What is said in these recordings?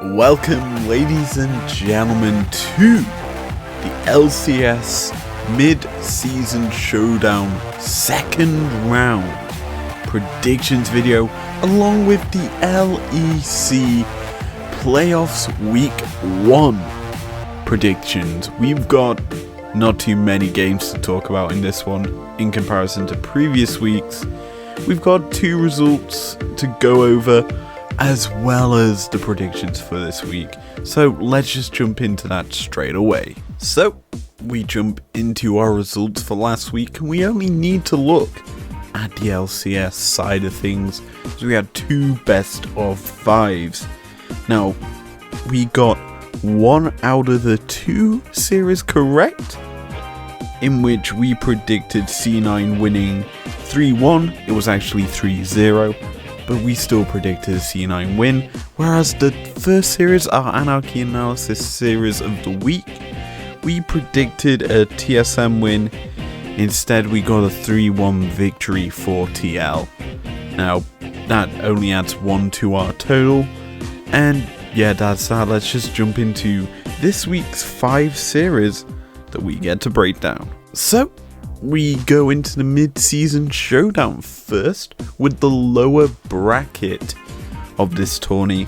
Welcome, ladies and gentlemen, to the LCS Mid-Season Showdown second round predictions video, along with the LEC Playoffs Week 1 predictions. We've got not too many games to talk about in this one in comparison to previous weeks. We've got two results to go over, as well as the predictions for this week. So let's just jump into that straight away. So we jump into our results for last week, and we only need to look at the LCS side of things, so we had two best of fives. Now, we got 1 out of the 2 series correct, in which we predicted C9 winning 3-1. It was actually 3-0. But we still predicted a C9 win, whereas the first series, our Anarchy Analysis series of the week, we predicted a TSM win. Instead, we got a 3-1 victory for TL. Now, that only adds 1 to our total, and yeah, that's that. Let's just jump into this week's 5 series that we get to break down. So, we go into the mid-season showdown first with the lower bracket of this tourney,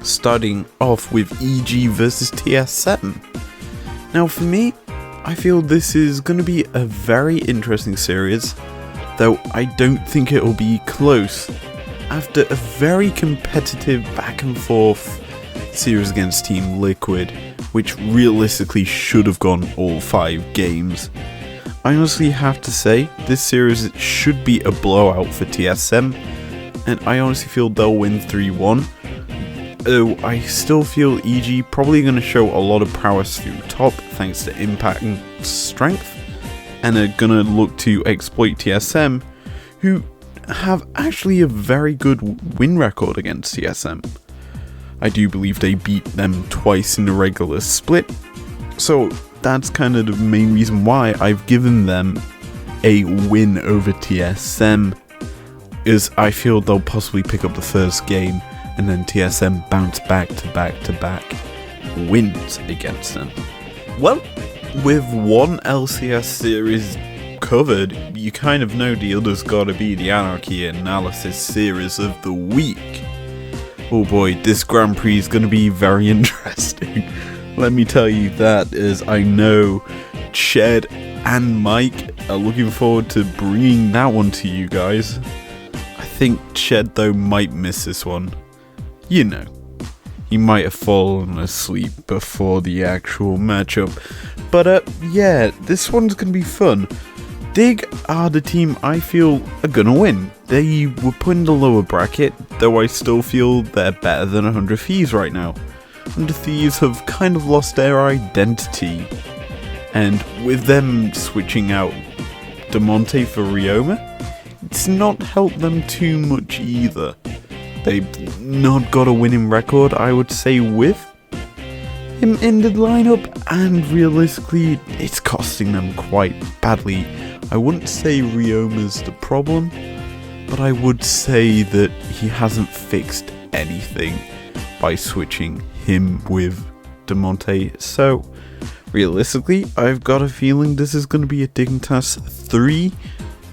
starting off with EG versus TSM. Now for me, I feel this is going to be a very interesting series, though I don't think it will be close. After a very competitive back and forth series against Team Liquid, which realistically should have gone all 5 games, I honestly have to say, this series should be a blowout for TSM, and I honestly feel they'll win 3-1, though I still feel EG probably going to show a lot of prowess through top thanks to impact and strength, and are going to look to exploit TSM, who have actually a very good win record against TSM. I do believe they beat them twice in the regular split, so that's kind of the main reason why I've given them a win over TSM, is I feel they'll possibly pick up the first game and then TSM bounce back to back wins against them. Well, with one LCS series covered, you kind of know the other's gotta be the Anarchy Analysis series of the week. Oh boy, this Grand Prix is gonna be very interesting. Let me tell you that, as I know Ched and Mike are looking forward to bringing that one to you guys. I think Ched though might miss this one. You know, he might have fallen asleep before the actual matchup. But yeah, this one's gonna be fun. Dig are the team I feel are gonna win. They were put in the lower bracket, though I still feel they're better than 100 Thieves right now. And the Thieves have kind of lost their identity, and with them switching out Demonte for Ryoma, it's not helped them too much either. They've not got a winning record, I would say, with him in the lineup, and realistically it's costing them quite badly. I wouldn't say Ryoma's the problem, but I would say that he hasn't fixed anything by switching him with Demonte. So realistically, I've got a feeling this is going to be a Dignitas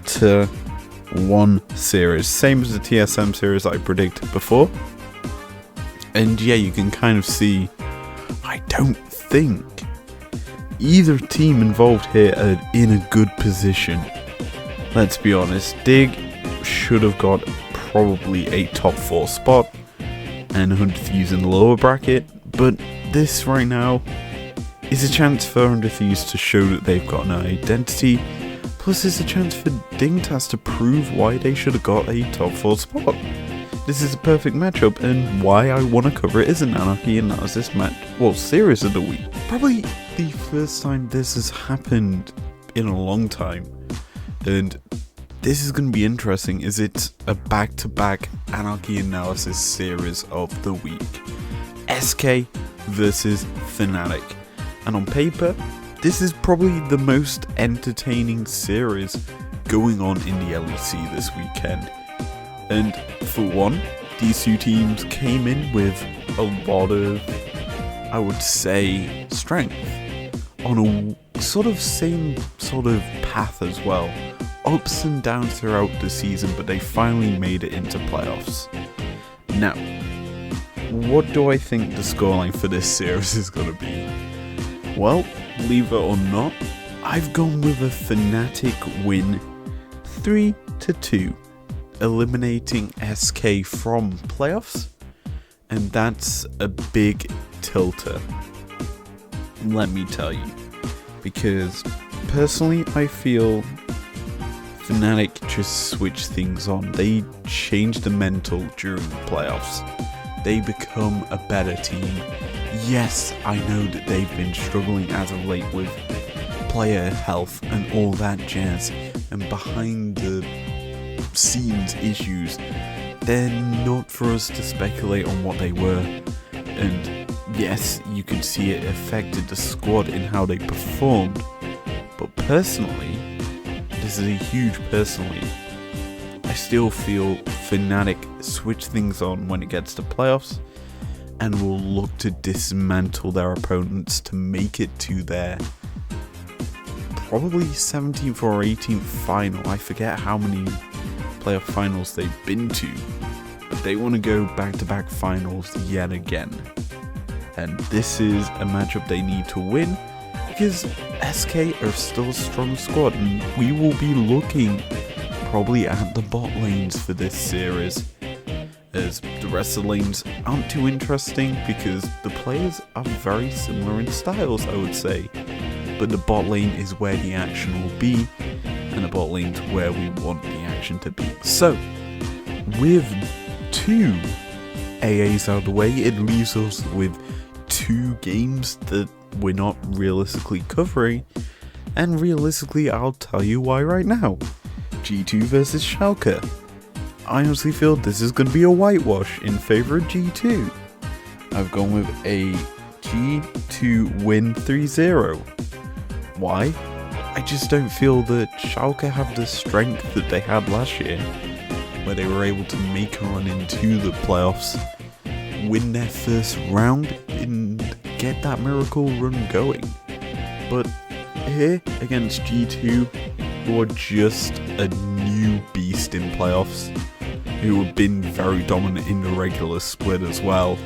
3-1 series, same as the TSM series I predicted before. And yeah, you can kind of see, I don't think either team involved here are in a good position. Let's be honest, Dig should have got probably a top 4 spot and 100 Thieves in the lower bracket, but this right now is a chance for 100 Thieves to show that they've got an identity, plus it's a chance for Dignitas to prove why they should have got a top 4 spot. This is a perfect matchup, and why I want to cover it as an Anarchy Analysis series of the week. Probably the first time this has happened in a long time, and this is going to be interesting, is it's a back-to-back Anarchy Analysis series of the week. SK versus Fnatic. And on paper, this is probably the most entertaining series going on in the LEC this weekend. And for one, these two teams came in with a lot of, I would say, strength on a sort of same sort of path as well. Ups and downs throughout the season, but they finally made it into playoffs. Now, what do I think the scoreline for this series is going to be? Well, believe it or not, I've gone with a Fnatic win 3-2, eliminating SK from playoffs, and that's a big tilter, let me tell you, because personally I feel Fnatic just switched things on. They changed the mental during the playoffs. They become a better team. Yes, I know that they've been struggling as of late with player health and all that jazz, and behind the scenes issues. They're not for us to speculate on what they were. And yes, you could see it affected the squad in how they performed. But personally, this is a huge personally, I still feel Fnatic switch things on when it gets to playoffs and will look to dismantle their opponents to make it to their probably 17th or 18th final. I forget how many playoff finals they've been to, but they want to go back-to-back finals yet again. And this is a matchup they need to win, because SK are still a strong squad, and we will be looking probably at the bot lanes for this series, as the rest of the lanes aren't too interesting because the players are very similar in styles, I would say. But the bot lane is where the action will be, and the bot lane's where we want the action to be. So, with 2 AAs out of the way, it leaves us with 2 games that we're not realistically covering, and realistically I'll tell you why right now. G2 versus Schalke. I honestly feel this is going to be a whitewash in favour of G2. I've gone with a G2 win 3-0. Why? I just don't feel that Schalke have the strength that they had last year, where they were able to make a run into the playoffs, win their first round, and get that miracle run going. But here, against G2, who are just a new beast in playoffs, who have been very dominant in the regular split as well,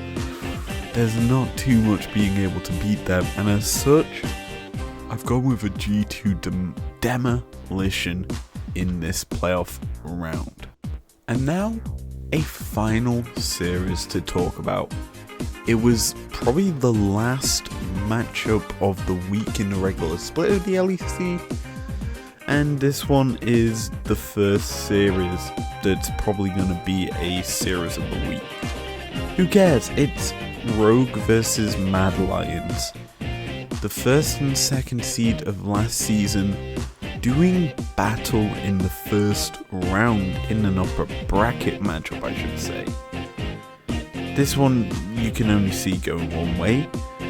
there's not too much being able to beat them, and as such, I've gone with a G2 demolition in this playoff round. And now, a final series to talk about. It was probably the last matchup of the week in the regular split of the LEC, and this one is the first series that's probably going to be a series of the week. Who cares? It's Rogue versus Mad Lions. The first and second seed of last season doing battle in the first round in an upper bracket matchup, I should say. This one you can only see going one way,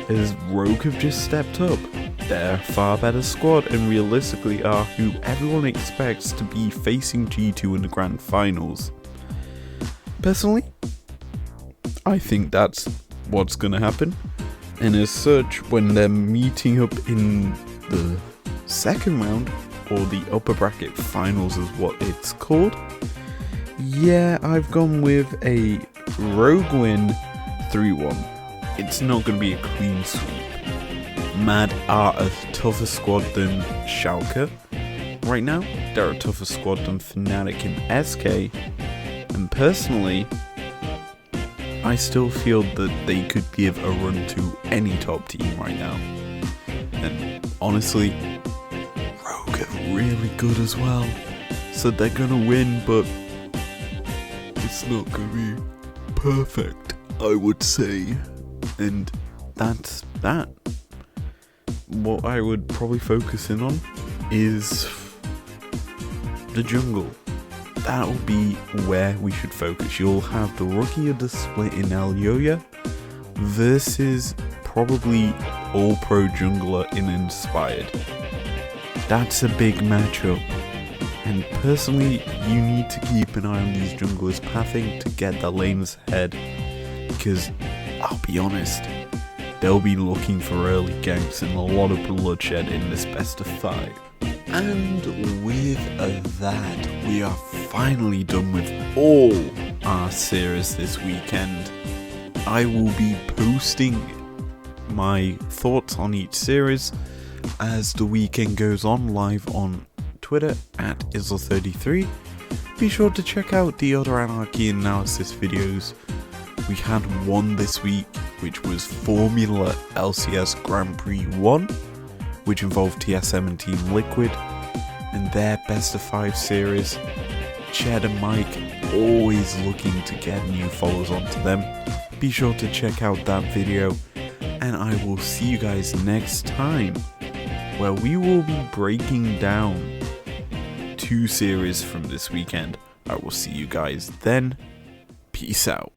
as Rogue have just stepped up. They're a far better squad and realistically are who everyone expects to be facing G2 in the grand finals. Personally, I think that's what's gonna happen. And as such, when they're meeting up in the second round, or the upper bracket finals is what it's called, yeah, I've gone with a Rogue win 3-1. It's not going to be a clean sweep. Mad are a tougher squad than Schalke. Right now, they're a tougher squad than Fnatic and SK. And personally, I still feel that they could give a run to any top team right now. And honestly, Rogue are really good as well. So they're gonna win, but it's not gonna be perfect, I would say. And that's that. What I would probably focus in on is the jungle. That will be where we should focus. You'll have the rookie of the split in Alyoya versus probably all-pro jungler in Inspired. That's a big matchup, And personally, you need to keep an eye on these junglers pathing to get their lanes ahead, because I'll be honest, they'll be looking for early ganks and a lot of bloodshed in this best of 5. And with that, we are finally done with all our series this weekend. I will be posting my thoughts on each series as the weekend goes on, live on Twitter at izlo33. Be sure to check out the other Anarchy analysis videos. We had one this week, which was Formula LCS Grand Prix 1, which involved TSM and Team Liquid, and their best of 5 series. Chad and Mike always looking to get new followers onto them. Be sure to check out that video, and I will see you guys next time, where we will be breaking down 2 series from this weekend. I will see you guys then. Peace out.